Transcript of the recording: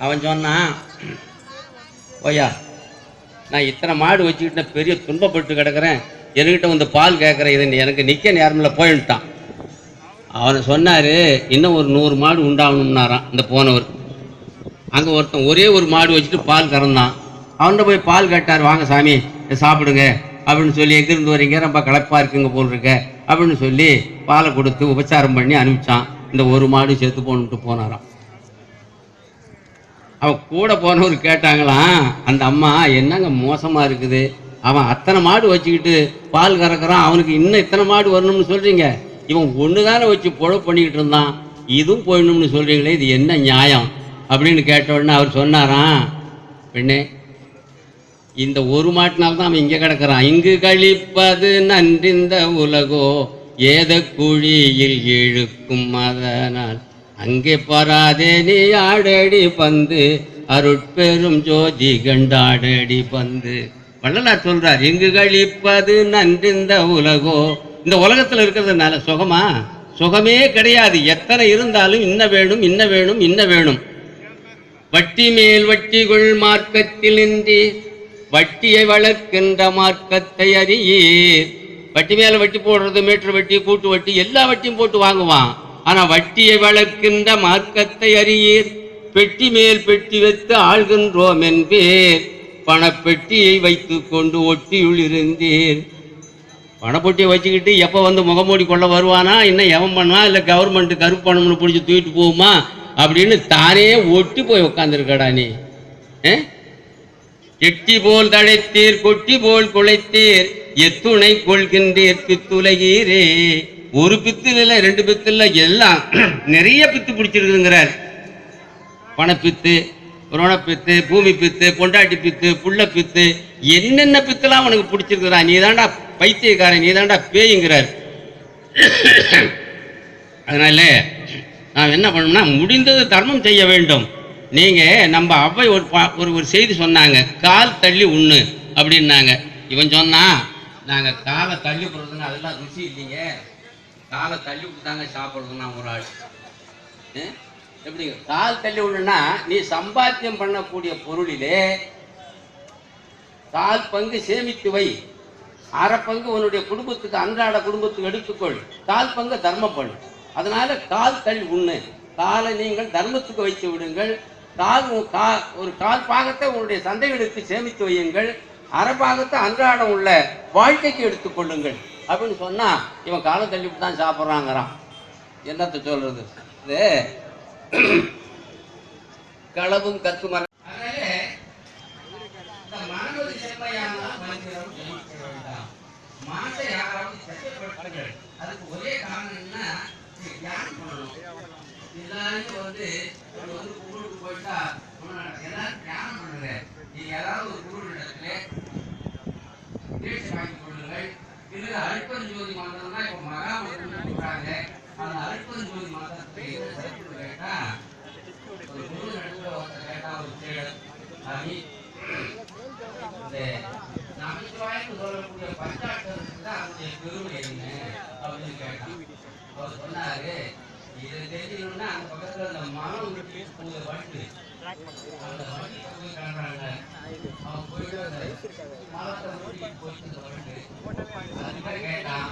அவன் சொன்னான், ஓயா நான் இத்தனை மாடு வச்சுக்கிட்ட பெரிய துன்பப்பட்டு கிடக்கிறேன், என்கிட்ட வந்து பால் கேட்குறேன், இது எனக்கு நிற்க நேரமில்ல போயிட்டான். அவனை சொன்னார், இன்னும் ஒரு 100 மாடு உண்டாகணும்னாரான் இந்த போனவர். அங்கே ஒருத்தன் ஒரே ஒரு மாடு வச்சுட்டு பால் கறந்தான். அவன்கிட்ட போய் பால் கேட்டார், வாங்க சாமி சாப்பிடுங்க அப்படின்னு சொல்லி, எங்கிருந்து வரீங்க, ரொம்ப களைப்பாக இருக்குங்க போல் இருக்க அப்படின்னு சொல்லி பாலை கொடுத்து உபச்சாரம் பண்ணி அனுப்பிச்சான். இந்த ஒரு மாடு செத்து போன்னுட்டு போனாராம். அவன் கூட போனவர் கேட்டாங்களாம், அந்த அம்மா என்னங்க மோசமாக இருக்குது, அவன் அத்தனை மாடு வச்சுக்கிட்டு பால் கறக்கிறான், அவனுக்கு இன்னும் இத்தனை மாடு வரணும்னு சொல்கிறீங்க, இவன் ஒன்று தானே வச்சு பொழப்பு பண்ணிக்கிட்டு இருந்தான், இதுவும் போயிடணும்னு சொல்கிறீங்களே, இது என்ன நியாயம் அப்படின்னு கேட்ட உடனே அவர் சொன்னாராம், பெண்ணே இந்த ஒரு மாட்டினால்தான் அவன் இங்கே கிடக்கிறான், இங்கு கழிப்பது நன்றிந்த உலகோ ஏத குழியில் இழுக்கும் அதனால் அங்கே பாராதே நீ ஆடடி பந்து அருட்பெரும் ஜோதி கண்டாடடி பந்து. வள்ளலார் சொல்றார், இங்கு கழிப்பது நன்றிந்த உலகோ, இந்த உலகத்தில் இருக்கிறதுனால சுகமா, சுகமே கிடையாது, எத்தனை இருந்தாலும் இன்ன வேணும் இன்ன வேணும் இன்ன வேணும். வட்டி மேல் வட்டிகள் மார்க்கத்தில் இன்றி வட்டியை வளர்க்கின்ற மார்க்கத்தை அறியீர். வட்டி மேல வட்டி போடுறது, மீட்டர் வட்டி, கூட்டு வட்டி, எல்லா வட்டியும் போட்டு வாங்குவான். ஆனா வட்டியை வளர்க்கின்ற மார்க்கத்தை அறியீர். பெட்டி மேல் பெட்டி வைத்து ஆள்கின்றோம் என்பேர், பணப்பெட்டியை வைத்து கொண்டு ஒட்டியுள் இருந்தீர். பணப்பொட்டியை வச்சுக்கிட்டு எப்போ வந்து முகமூடி கொள்ள வருவானா, இன்னும் எவன் பண்ணுவான், இல்லை கவர்மெண்ட் கருப்பு பணம்னு பிடிச்சி தூக்கிட்டு போகுமா அப்படின்னு தானே ஒட்டி போய் உட்காந்துருக்கடா நீ. எட்டி போல் தழைத்தீர் கொட்டி போல் குலைத்தீர் எத்துணை கொள்கின்றீர் பித்துலகீரே. ஒரு பித்தில் இல்லை, 2 பித்து இல்லை, எல்லாம் நிறைய பித்து பிடிச்சிருக்குங்கிறார். பணப்பித்து, ரோணப்பித்து, பூமி பித்து, பொண்டாட்டி பித்து, புள்ள பித்து, என்னென்ன பித்துலாம் உனக்கு பிடிச்சிருக்குறா, நீ தாண்டா பைத்தியக்காரன், நீ தாண்டா பேய்ங்கிறார். அதனால நாம் என்ன பண்ணோம்னா, முடிந்தது தர்மம் செய்ய வேண்டும். நீங்க நம்ம அவ்வை ஒரு செய்தி சொன்னாங்க, கால் தள்ளி உண்ணு அப்படின்னாங்க. இவன் சொன்னா, நாங்க காலை தள்ளி போடுறதுன்னு அதெல்லாம் ருசி இல்லைங்க, காலை தள்ளி விட்டுதாங்க சாப்பிடுறதுன்னா ஒரு ஆள். எப்படிங்க கால் தள்ளி விடணும்னா, நீ சம்பாத்தியம் பண்ணக்கூடிய பொருளிலே 1/4 பங்கு சேமித்து வை, 1/2 பங்கு உன்னுடைய குடும்பத்துக்கு, அன்றாட குடும்பத்துக்கு எடுத்துக்கொள், 1/4 பங்கு தர்மம் பண்ணு. அதனால கால் தள்ளி உண்ணு, காலை நீங்கள் தர்மத்துக்கு வைத்து விடுங்கள், ஒரு 1/4 பாகத்தை உங்களுடைய சந்தைகளுக்கு சேமித்து வையுங்கள், 1/2 பாகத்தை அன்றாடம் உள்ள வாழ்க்கைக்கு எடுத்துக்கொள்ளுங்கள் அப்படின்னு சொன்னா, இவன் காலை தள்ளிவிட்டு தான் சாப்பிட்றாங்கிறான். என்னத்தை சொல்றது, இது களவும் கத்துமர. அதுக்கு ஒரே காரணம் என்ன, எல்லாரும் வந்து குருவுக்கு போயிட்டா எல்லாரும் தியானம் பண்ணுங்க. நீங்க ஏதாவது ஒரு குரு இடத்துல தீட்சை வாங்கி கொள்ளுங்கள். இதுல அல்பஞ்சோதி மந்திரம் தான் இப்ப மகாமந்திரம் சொல்றாங்க. அந்த அல்பஞ்சோதி மந்திரத்தை என்ன சிறப்பு கேட்டா, ஒரு குரு இடத்துல ஒருத்தர் கேட்டா, ஒரு சேடல் சாமி, இந்த நமச்சிவாயன்னு சொல்லக்கூடிய பஞ்சாட்சரத்துக்கு தான் அவருடைய பெருமை என்ன அப்படின்னு கேட்டான். அவர் சொன்னாரு, இதை தெரிஞ்சுக்கணும்னா அந்த பக்கத்துல அந்த மனம் வட்டு அந்த வட்டி போய் காண்றாங்க. அவன் போயிட்டு அந்த மரத்தை ஊட்டிட்டு போயிட்டு அந்த வட்டு அதுக்காக கேட்டான்.